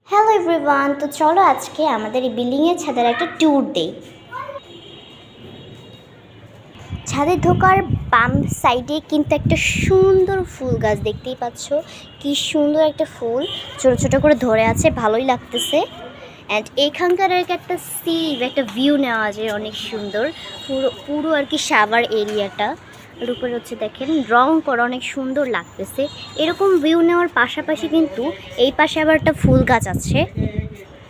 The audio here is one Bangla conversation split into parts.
হ্যালো এভরিওয়ান, তো চলো আজকে আমাদের এই বিল্ডিংয়ের ছাদের একটা ট্যুর দেই। ছাদে ঢোকার বাম সাইডে কিন্তু একটা সুন্দর ফুল গাছ দেখতেই পাচ্ছ। কি সুন্দর একটা ফুল ছোট ছোট করে ধরে আছে, ভালোই লাগতেছে। অ্যান্ড এখানকার আর কি একটা একটা ভিউ নেওয়া যায়, অনেক সুন্দর। পুরো পুরো আর কি সাভার এরিয়াটা এর উপরে হচ্ছে দেখেন রং করা, অনেক সুন্দর লাগতেছে। এরকম ভিউ নেওয়ার পাশাপাশি কিন্তু এই পাশে আবার একটা ফুল গাছ আছে,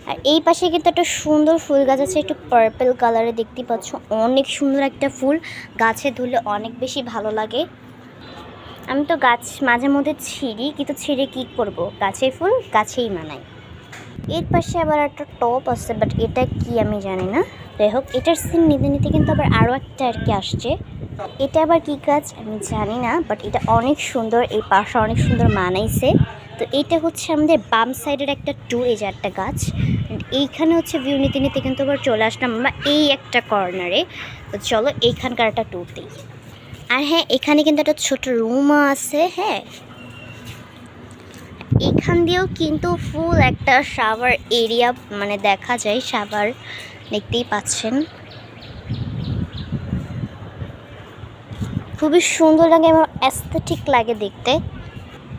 আর এই পাশে কিন্তু একটা সুন্দর ফুল গাছ আছে, একটু পার্পল কালারে দেখতে পাচ্ছ। অনেক সুন্দর একটা ফুল, গাছে ধরলে অনেক বেশি ভালো লাগে। আমি তো গাছ মাঝে মধ্যে ছিঁড়ি, কিন্তু ছিঁড়ে কী করব, গাছের ফুল গাছেই মানাই। এর পাশে আবার একটা টপ আছে, বাট এটা কি আমি জানি না। যাই হোক, এটার সিন নিতে নিতে কিন্তু আবার আরও একটা আর কি আসছে। এটা আবার কী গাছ আমি জানি না, বাট এটা অনেক সুন্দর, এই পাশে অনেক সুন্দর মানাইছে। তো এইটা হচ্ছে আমাদের বাম সাইডের একটা এই যে একটা গাছ। এইখানে হচ্ছে ভিউ নিতে নিতে কিন্তু আবার চলে আসলাম আমরা এই একটা কর্নারে। তো চলো এইখানকার একটা ট্যুর দিই। আর হ্যাঁ, এখানে কিন্তু একটা ছোট রুমও আছে। হ্যাঁ, এখান দিয়েও কিন্তু ফুল একটা সাভার এরিয়া মানে দেখা যায়। সাভার দেখতেই পাচ্ছেন, খুবই সুন্দর লাগে এবং অ্যাস্থেটিক লাগে দেখতে।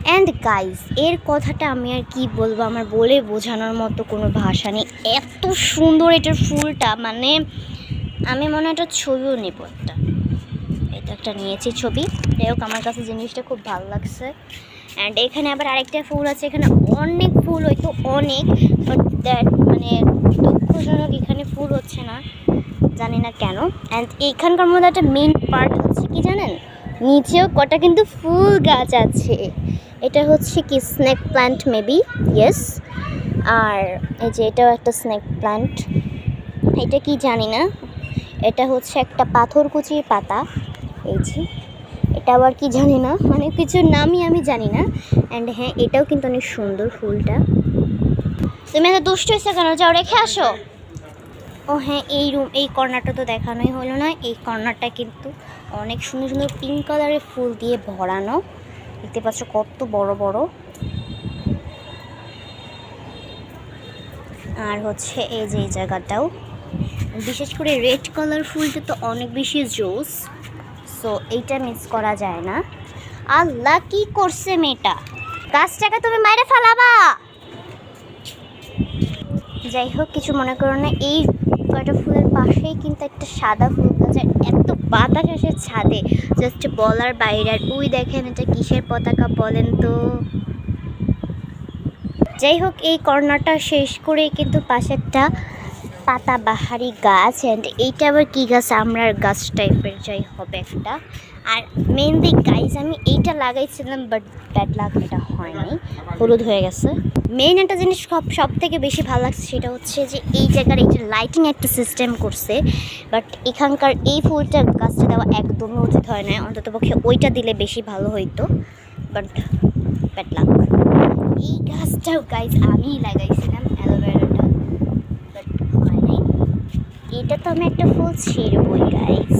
অ্যান্ড গাইজ, এর কথাটা আমি আর কি বলবো, আমার বলে বোঝানোর মতো কোনো ভাষা নেই। এত সুন্দর এটার ফুলটা, মানে আমি মনে হয় একটা ছবিও নেব একটা। এটা একটা নিয়েছি ছবি। যাই হোক, আমার কাছে জিনিসটা খুব ভালো লাগছে। অ্যান্ড এখানে আবার আরেকটা ফুল আছে, এখানে অনেক ফুল হয়তো অনেক, বাট দ্যাট মানে দুঃখজনক এখানে ফুল হচ্ছে না, জানি না কেন। অ্যান্ড এইখানকার মধ্যে একটা মেইন পার্ট হচ্ছে কি জানেন, নিচেও কটা কিন্তু ফুল গাছ আছে। এটা হচ্ছে কি স্নেক প্ল্যান্ট মেবি, ইয়েস। আর এই যে এটাও একটা স্নেক প্ল্যান্ট, এটা কি জানি না। এটা হচ্ছে একটা পাথরকুচির পাতা, এই যে এটা আবার কি জানি না, মানে কিছু নামই আমি জানি না। অ্যান্ড হ্যাঁ, এটাও কিন্তু অনেক সুন্দর ফুলটা। তুমি এত দুষ্ট হয়েছে কেন, যাও রেখে আসো। ও হ্যাঁ, এই কর্নারটা তো দেখানোই হলো না। এই কর্নারটা কিন্তু অনেক সুন্দর সুন্দর পিঙ্ক কালারের ফুল দিয়ে ভরানো, দেখতে পাচ্ছ কত বড় বড়। আর হচ্ছে এই যে এই জায়গাটাও, বিশেষ করে রেড কালার ফুলটা তো অনেক বেশি জোস। সো এইটা মিস করা যায় না। আল্লাহ, কি করছে মেয়েটা, গাছটাকে তুমি মাইরে ফেলাবা। যাই হোক, কিছু মনে করো না। এই কয়টা ফুলের পাশেই কিন্তু একটা সাদা ফুল গাছ, এত বাতাস আসে ছাদে, জাস্ট বলার বাইরে। আর ওই দেখেন, এটা কিসের পতাকা বলেন তো। যাই হোক, এই কর্নারটা শেষ করে কিন্তু পাশেরটা পাতাবাহারি গাছ। অ্যান্ড এইটা আবার কী গাছ, আমরার গাছ টাইপের যাই হবে একটা। আর মেনলি গাইজ, আমি এইটা লাগাইছিলাম, বাট ব্যাড লাক, এটা হয়নি, হলুদ হয়ে গেছে। মেইন একটা জিনিস সব থেকে বেশি ভালো লাগছে, সেটা হচ্ছে যে এই জায়গার এই যে লাইটিং একটা সিস্টেম করছে। বাট এখানকার এই ফুলটা গাছটা দেওয়া একদমই উচিত হয় না, অন্ততপক্ষে ওইটা দিলে বেশি ভালো হইতো, বাট ব্যাড লাক। এই গাছটাও গাইজ আমিই লাগাইছিলাম, অ্যালোভেরাটা, বাট হয় নাই। এটা তো আমি একটা ফুল ছিঁড়বই গাইজ।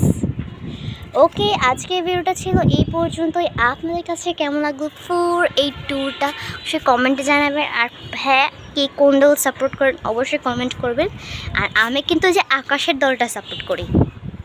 ওকে, আজকের ভিডিওটা ছিল এই পর্যন্তই। আপনাদের কাছে কেমন লাগলো এই ট্যুরটা সে কমেন্টে জানাবেন। আর হ্যাঁ, কে কোন দল সাপোর্ট করেন অবশ্যই কমেন্ট করবেন। আর আমি কিন্তু যে আকাশের দলটা সাপোর্ট করি।